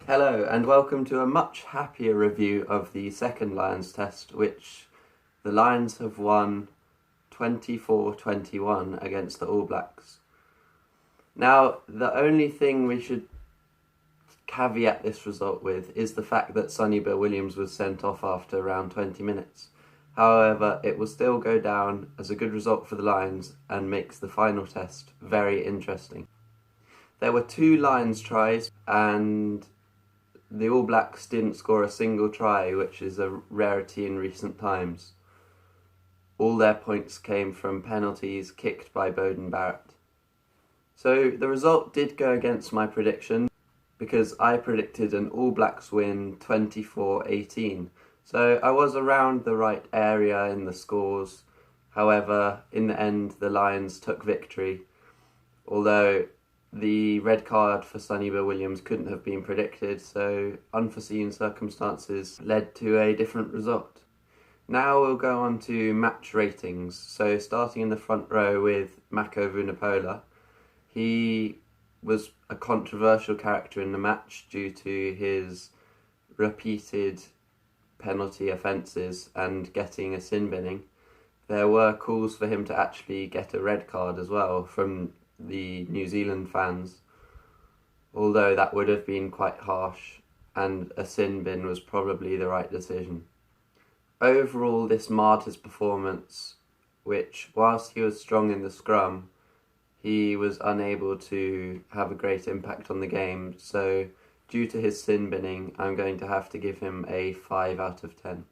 Hello and welcome to a much happier review of the second Lions test, which the Lions have won 24-21 against the All Blacks. Now, the only thing we should caveat this result with is the fact that Sonny Bill Williams was sent off after around 20 minutes. However, it will still go down as a good result for the Lions and makes the final test very interesting. There were 2 Lions tries and the All Blacks didn't score a single try, which is a rarity in recent times. All their points came from penalties kicked by Beauden Barrett. So the result did go against my prediction because I predicted an All Blacks win 24-18. So I was around the right area in the scores. However, in the end, the Lions took victory, although the red card for Sonny Bill Williams couldn't have been predicted, so unforeseen circumstances led to a different result. Now we'll go on to match ratings. So starting in the front row with Mako Vunipola. He was a controversial character in the match due to his repeated penalty offences and getting a sin binning. There were calls for him to actually get a red card as well from the New Zealand fans, although that would have been quite harsh and a sin bin was probably the right decision. Overall, this marred his performance, which, whilst he was strong in the scrum, he was unable to have a great impact on the game, so due to his sin binning, I'm going to have to give him a 5 out of 10.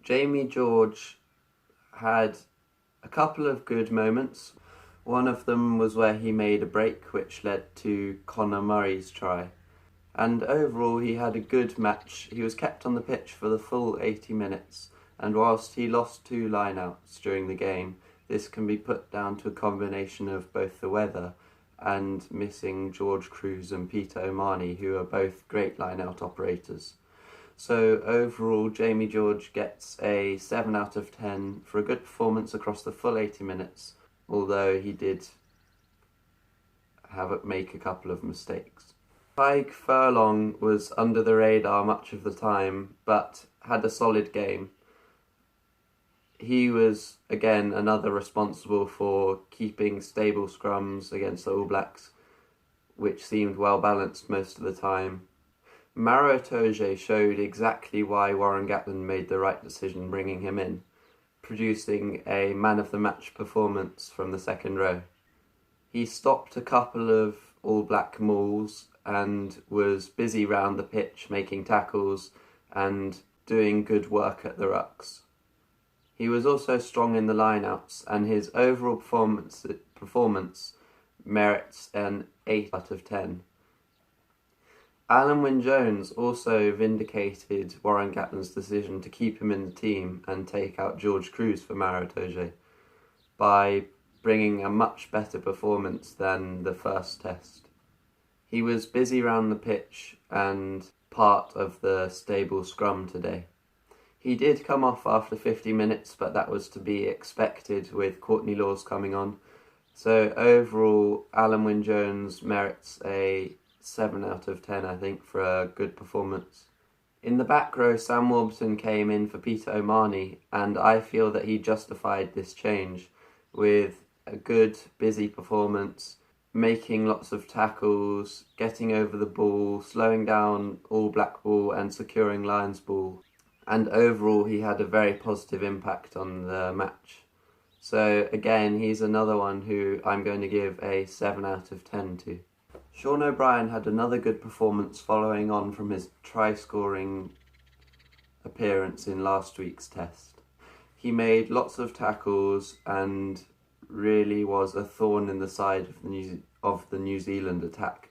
Jamie George had a couple of good moments. One of them was where he made a break which led to Conor Murray's try. And overall he had a good match. He was kept on the pitch for the full 80 minutes, and whilst he lost 2 lineouts during the game, this can be put down to a combination of both the weather and missing George Cruz and Peter O'Mahony, who are both great lineout operators. So overall, Jamie George gets a 7 out of 10 for a good performance across the full 80 minutes. Although he did make a couple of mistakes. Tadhg Furlong was under the radar much of the time, but had a solid game. He was, again, another responsible for keeping stable scrums against the All Blacks, which seemed well balanced most of the time. Maro Itoje showed exactly why Warren Gatland made the right decision bringing him in, producing a man-of-the-match performance from the second row. He stopped a couple of All Black mauls and was busy round the pitch making tackles and doing good work at the rucks. He was also strong in the lineouts, and his overall performance merits an 8 out of 10. Allan Wynne-Jones also vindicated Warren Gatland's decision to keep him in the team and take out George Cruz for Maro Itoje by bringing a much better performance than the first test. He was busy round the pitch and part of the stable scrum today. He did come off after 50 minutes, but that was to be expected with Courtney Lawes coming on. So overall, Allan Wynne-Jones merits a 7 out of 10, I think, for a good performance. In the back row, Sam Warburton came in for Peter O'Mahony, and I feel that he justified this change with a good, busy performance, making lots of tackles, getting over the ball, slowing down All Black ball and securing Lions ball. And overall, he had a very positive impact on the match. So again, he's another one who I'm going to give a 7 out of 10 to. Sean O'Brien had another good performance following on from his try-scoring appearance in last week's test. He made lots of tackles and really was a thorn in the side of the New Zealand attack.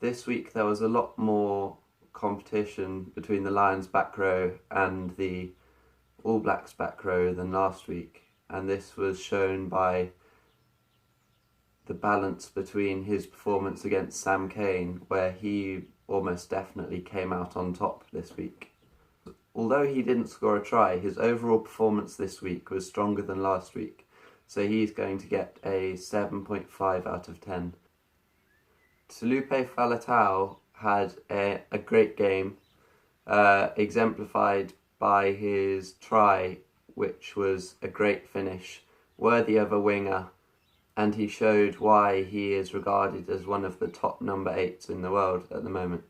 This week there was a lot more competition between the Lions back row and the All Blacks back row than last week, and this was shown by the balance between his performance against Sam Cane, where he almost definitely came out on top this week. Although he didn't score a try, his overall performance this week was stronger than last week, so he's going to get a 7.5 out of 10. Taulupe Faletau had a great game, exemplified by his try, which was a great finish, worthy of a winger, and he showed why he is regarded as one of the top number 8s in the world at the moment.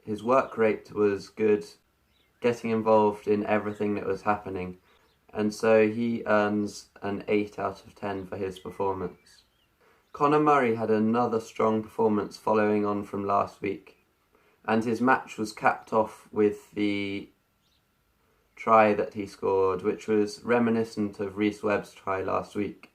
His work rate was good, getting involved in everything that was happening, and so he earns an 8 out of 10 for his performance. Conor Murray had another strong performance following on from last week, and his match was capped off with the try that he scored, which was reminiscent of Rhys Webb's try last week.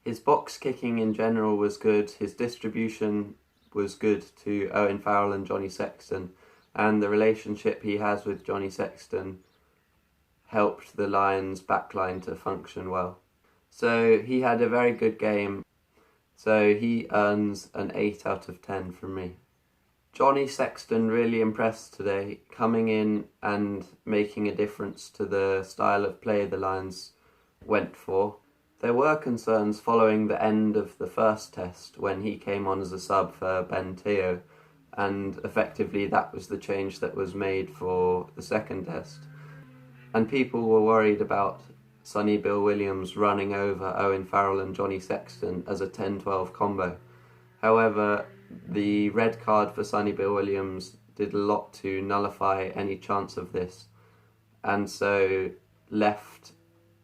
His box kicking in general was good, his distribution was good to Owen Farrell and Johnny Sexton, and the relationship he has with Johnny Sexton helped the Lions' backline to function well. So he had a very good game, so he earns an 8 out of 10 from me. Johnny Sexton really impressed today, coming in and making a difference to the style of play the Lions went for. There were concerns following the end of the first test when he came on as a sub for Ben Teo, and effectively that was the change that was made for the second test. And people were worried about Sonny Bill Williams running over Owen Farrell and Johnny Sexton as a 10-12 combo. However, the red card for Sonny Bill Williams did a lot to nullify any chance of this, and so left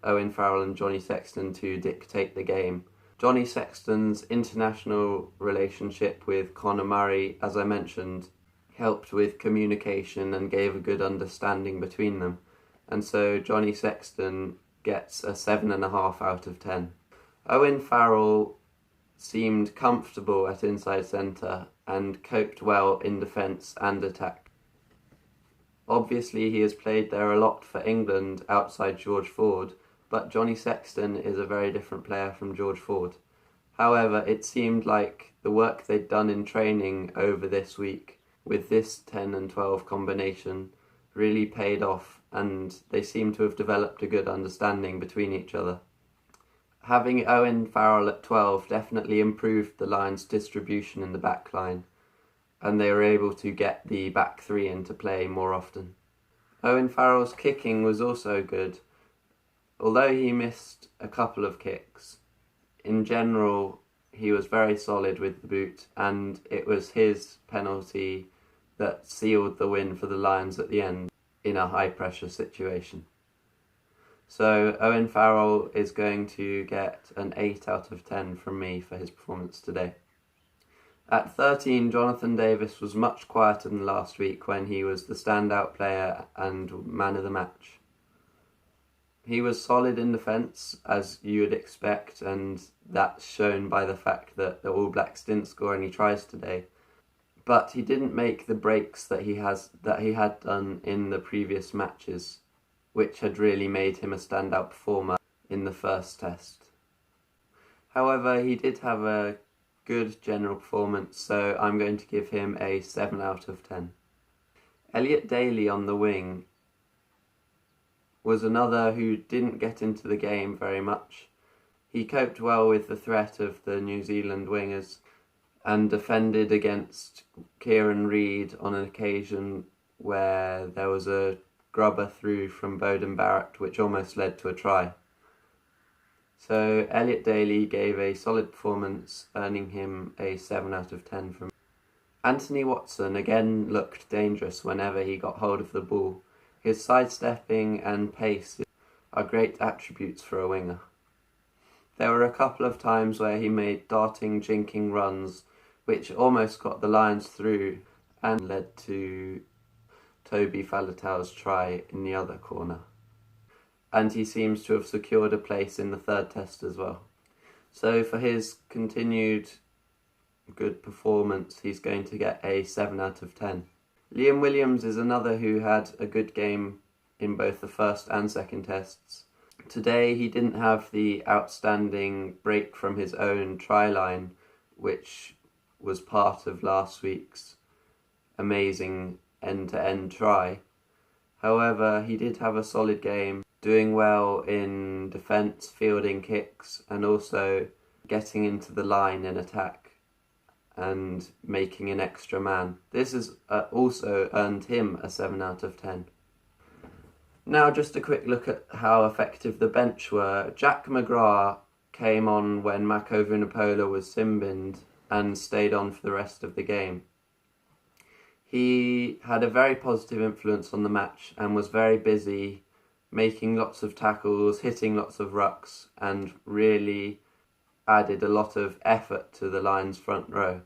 Owen Farrell and Johnny Sexton to dictate the game. Johnny Sexton's international relationship with Conor Murray, as I mentioned, helped with communication and gave a good understanding between them, and so Johnny Sexton gets a 7.5 out of 10. Owen Farrell seemed comfortable at inside centre and coped well in defence and attack. Obviously he has played there a lot for England outside George Ford, but Johnny Sexton is a very different player from George Ford. However, it seemed like the work they'd done in training over this week with this 10 and 12 combination really paid off, and they seem to have developed a good understanding between each other. Having Owen Farrell at 12 definitely improved the Lions' distribution in the back line, and they were able to get the back three into play more often. Owen Farrell's kicking was also good. Although he missed a couple of kicks, in general he was very solid with the boot, and it was his penalty that sealed the win for the Lions at the end in a high pressure situation. So Owen Farrell is going to get an 8 out of 10 from me for his performance today. At 13, Jonathan Davies was much quieter than last week when he was the standout player and man of the match. He was solid in defence, as you would expect, and that's shown by the fact that the All Blacks didn't score any tries today. But he didn't make the breaks that he had done in the previous matches, which had really made him a standout performer in the first test. However, he did have a good general performance, so I'm going to give him a 7 out of 10. Elliot Daly on the wing was another who didn't get into the game very much. He coped well with the threat of the New Zealand wingers and defended against Kieran Reid on an occasion where there was a grubber through from Bowden Barrett which almost led to a try. So Elliot Daly gave a solid performance, earning him a 7 out of 10 from. Anthony Watson again looked dangerous whenever he got hold of the ball. His sidestepping and pace are great attributes for a winger. There were a couple of times where he made darting, jinking runs which almost got the Lions through and led to Toby Faletau's try in the other corner. And he seems to have secured a place in the third test as well. So for his continued good performance, he's going to get a 7 out of 10. Liam Williams is another who had a good game in both the first and second tests. Today he didn't have the outstanding break from his own try line, which was part of last week's amazing end-to-end try. However, he did have a solid game, doing well in defence, fielding kicks, and also getting into the line in attack. and making an extra man. This has also earned him a 7 out of 10. Now just a quick look at how effective the bench were. Jack McGrath came on when Mako Vunipola was sin-binned and stayed on for the rest of the game. He had a very positive influence on the match and was very busy, making lots of tackles, hitting lots of rucks, and really added a lot of effort to the Lions' front row.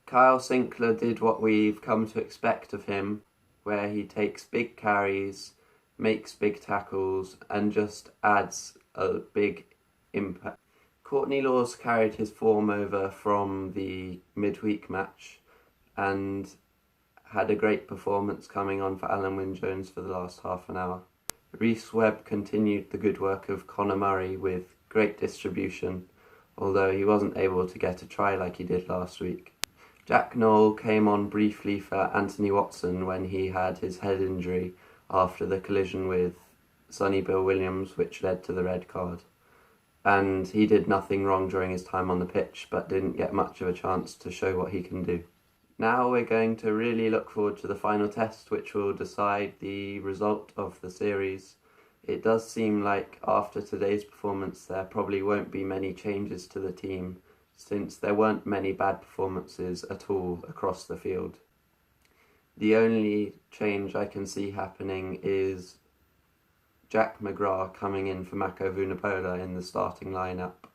Kyle Sinclair did what we've come to expect of him, where he takes big carries, makes big tackles, and just adds a big impact. Courtney Lawes carried his form over from the midweek match and had a great performance coming on for Allan Wynne-Jones for the last half an hour. Rhys Webb continued the good work of Conor Murray with great distribution, although he wasn't able to get a try like he did last week. Jack Nowell came on briefly for Anthony Watson when he had his head injury after the collision with Sonny Bill Williams, which led to the red card. And he did nothing wrong during his time on the pitch, but didn't get much of a chance to show what he can do. Now we're going to really look forward to the final test, which will decide the result of the series. It does seem like after today's performance there probably won't be many changes to the team, since there weren't many bad performances at all across the field. The only change I can see happening is Jack McGrath coming in for Mako Vunipola in the starting lineup,